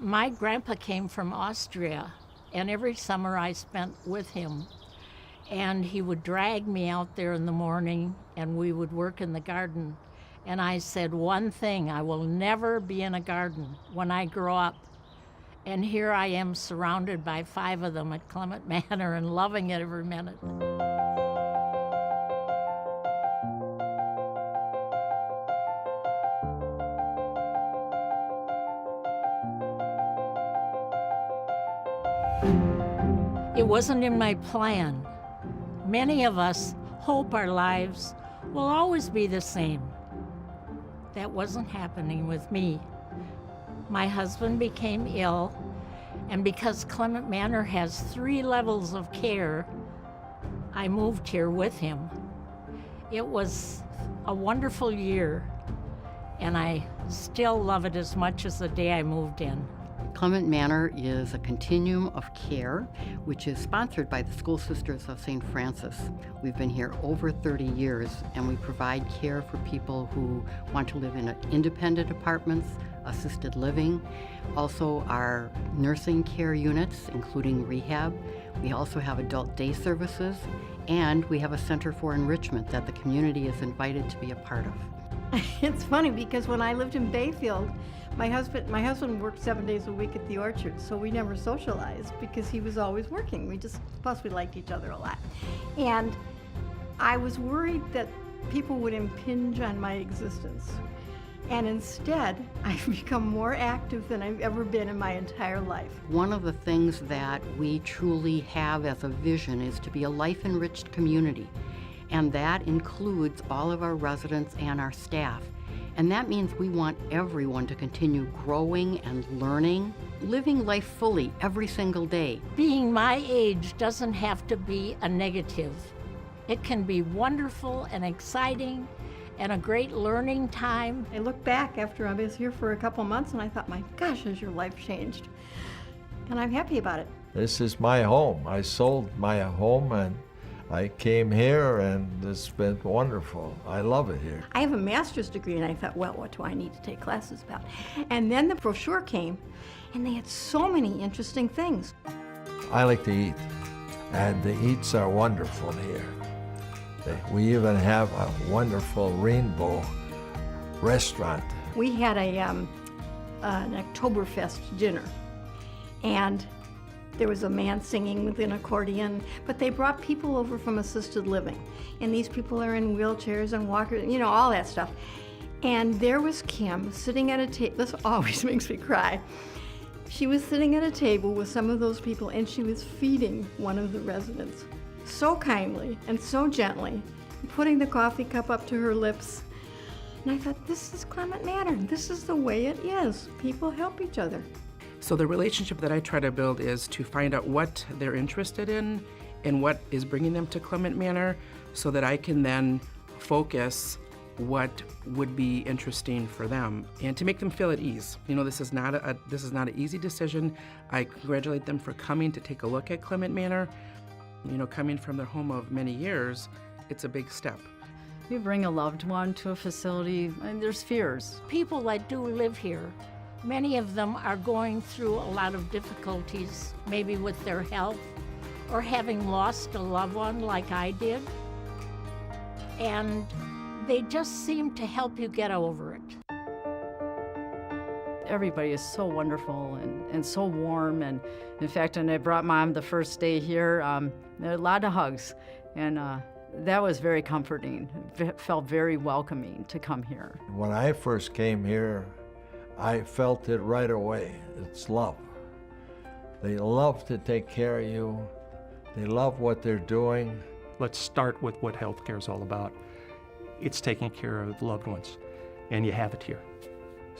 My grandpa came from Austria, and every summer I spent with him. And he would drag me out there in the morning, and we would work in the garden. And I said one thing: I will never be in a garden when I grow up. And here I am surrounded by 5 of them at Clement Manor and loving it every minute. It wasn't in my plan. Many of us hope our lives will always be the same. That wasn't happening with me. My husband became ill, and because Clement Manor has 3 levels of care, I moved here with him. It was a wonderful year, and I still love it as much as the day I moved in. Clement Manor is a continuum of care, which is sponsored by the School Sisters of St. Francis. We've been here over 30 years, and we provide care for people who want to live in independent apartments, assisted living, also our nursing care units, including rehab. We also have adult day services, and we have a center for enrichment that the community is invited to be a part of. It's funny because when I lived in Bayfield, my husband worked 7 days a week at the orchard, so we never socialized because he was always working. Plus we liked each other a lot. And I was worried that people would impinge on my existence. And instead, I've become more active than I've ever been in my entire life. One of the things that we truly have as a vision is to be a life-enriched community. And that includes all of our residents and our staff. And that means we want everyone to continue growing and learning, living life fully every single day. Being my age doesn't have to be a negative. It can be wonderful and exciting and a great learning time. I look back after I was here for a couple months and I thought, my gosh, has your life changed? And I'm happy about it. This is my home. I sold my home and I came here, and it's been wonderful. I love it here. I have a master's degree, and I thought, well, what do I need to take classes about? And then the brochure came, and they had so many interesting things. I like to eat, and the eats are wonderful here. We even have a wonderful rainbow restaurant. We had an Oktoberfest dinner, and there was a man singing with an accordion, but they brought people over from assisted living. And these people are in wheelchairs and walkers, all that stuff. And there was Kim sitting at a table. This always makes me cry. She was sitting at a table with some of those people, and she was feeding one of the residents so kindly and so gently, putting the coffee cup up to her lips. And I thought, this is Clement Manor. This is the way it is. People help each other. So the relationship that I try to build is to find out what they're interested in and what is bringing them to Clement Manor, so that I can then focus what would be interesting for them and to make them feel at ease. This is not an easy decision. I congratulate them for coming to take a look at Clement Manor. Coming from their home of many years, it's a big step. You bring a loved one to a facility, and there's fears. People that do live here, many of them are going through a lot of difficulties, maybe with their health or having lost a loved one like I did. And they just seem to help you get over it. Everybody is so wonderful and so warm. And in fact, when I brought Mom the first day here, there were a lot of hugs. And that was very comforting. It felt very welcoming to come here. When I first came here, I felt it right away. It's love. They love to take care of you. They love what they're doing. Let's start with what healthcare is all about. It's taking care of loved ones, and you have it here.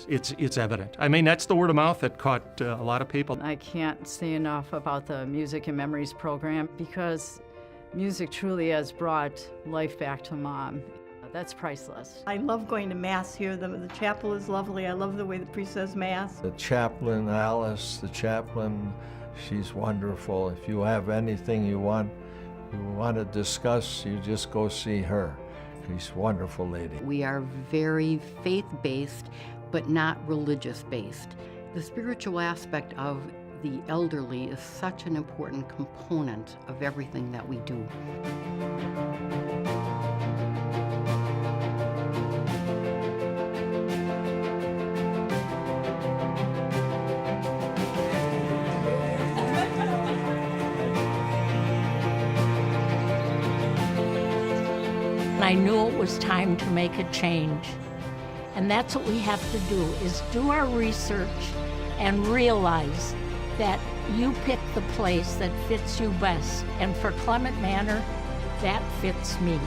It's evident. I mean, that's the word of mouth that caught a lot of people. I can't say enough about the Music and Memories program, because music truly has brought life back to Mom. That's priceless. I love going to Mass here. The chapel is lovely. I love the way the priest says Mass. The chaplain, Alice, she's wonderful. If you have anything you want to discuss, you just go see her. She's a wonderful lady. We are very faith-based, but not religious-based. The spiritual aspect of the elderly is such an important component of everything that we do. I knew it was time to make a change. And that's what we have to do, is do our research and realize that you pick the place that fits you best. And for Clement Manor, that fits me.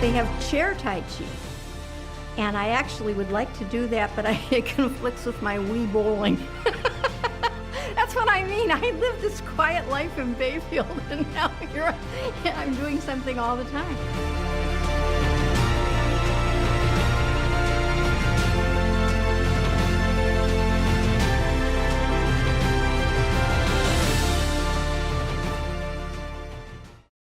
They have chair Tai Chi. And I actually would like to do that, but it conflicts with my Wii bowling. That's what I mean. I lived this quiet life in Bayfield, and now here I'm doing something all the time.